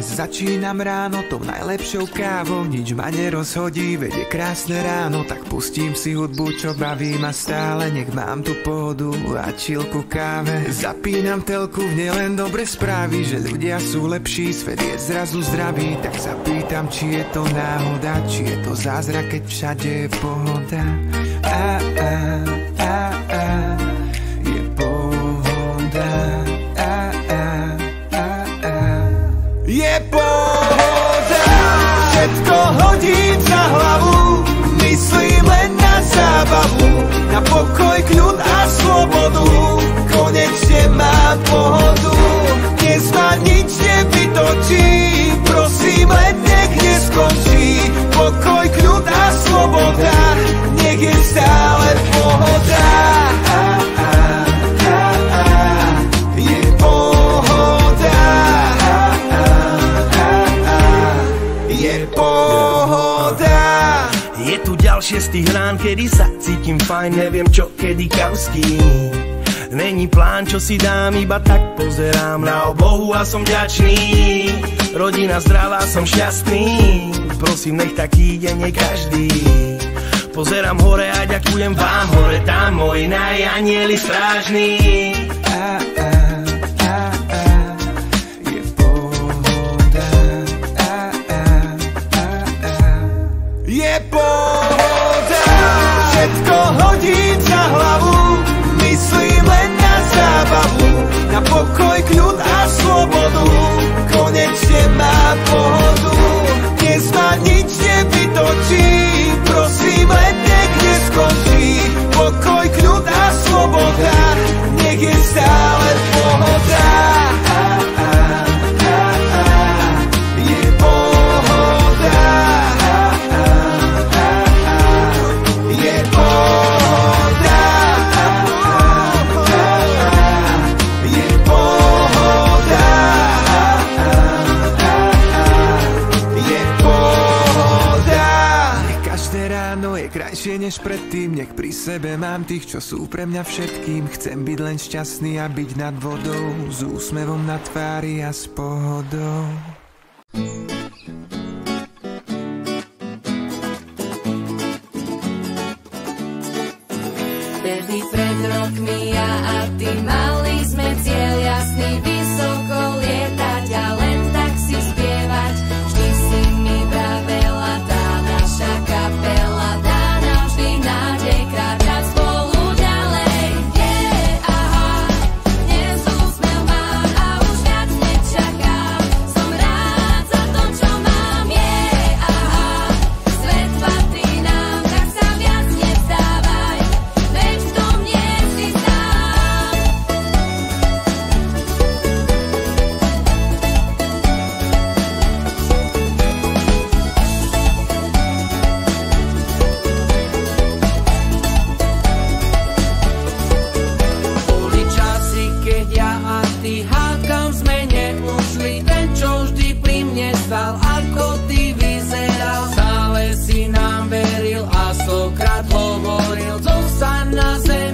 začínam ráno tou najlepšou kávou. Nič ma nerozhodí, veď je krásne ráno. Tak pustím si hudbu, čo baví ma stále. Nech mám tu pohodu a chill ku káve. Zapínam telku, v nej len dobre správy, že ľudia sú lepší, svet je zrazu zdravý. Tak sa pýtam, či je to náhoda, či je to zázrak, keď všade je pohoda. Je pohoda. Je pohoda. Všetko hodím za hlavu, myslím len na zábavu, na pokoj, kľud a slobodu. Konečne mám pohodu, dnes ma nič nevytočí, prosím len nech neskončí. Pokoj, kľud a sloboda, nech je stále pohoda. Je pohoda. Je pohoda. Je tu ďalšie z tých rán, kedy sa cítim fajn, neviem čo, kedy kam s kým. Není plán, čo si dám, iba tak pozerám na obohu a som vďačný. Rodina zdravá, som šťastný, prosím, nech taký deň je každý. Pozerám hore a ďakujem vám, hore tam moji najanieli strážni. Je pohoda. Je pohoda. Všetko hodím za hlavu, myslím len na zábavu, na pokoj, kľud a slobodu. Konečne mám pohodu, dnes ma nič nevytočí, prosím len nech neskončí. Pokoj, kľud a sloboda, nech je stále pohoda. Je pohoda. Je pohoda. Je pohoda. Je pohoda. Nech každé ráno je krajšie než predtým, nech pri sebe mám tých, čo sú pre mňa všetkým. Chcem byť len šťastný a byť nad vodou, s úsmevom na tvári a s pohodou. Vtedy pred rokmi ja a ty mali sme cieľ jasný, vysoko lietať a len tak si spievať. Vždy si mi vravela, tá naša kapela dá nám vždy nádej kráčať spolu ďalej. Aha, dnes úsmev mám a už viac nečakám. Som rád za to, čo mám, aha, svet patrí nám, tak sa viac nevzdávaj, veď v tom nie si sám. Boli časy, keď ja a ty hádkam sme neušli, ten, čo vždy pri mne stal, ako ty vyzeral. Stále si nám veril a stokrát hovoril, zostaň na zemi.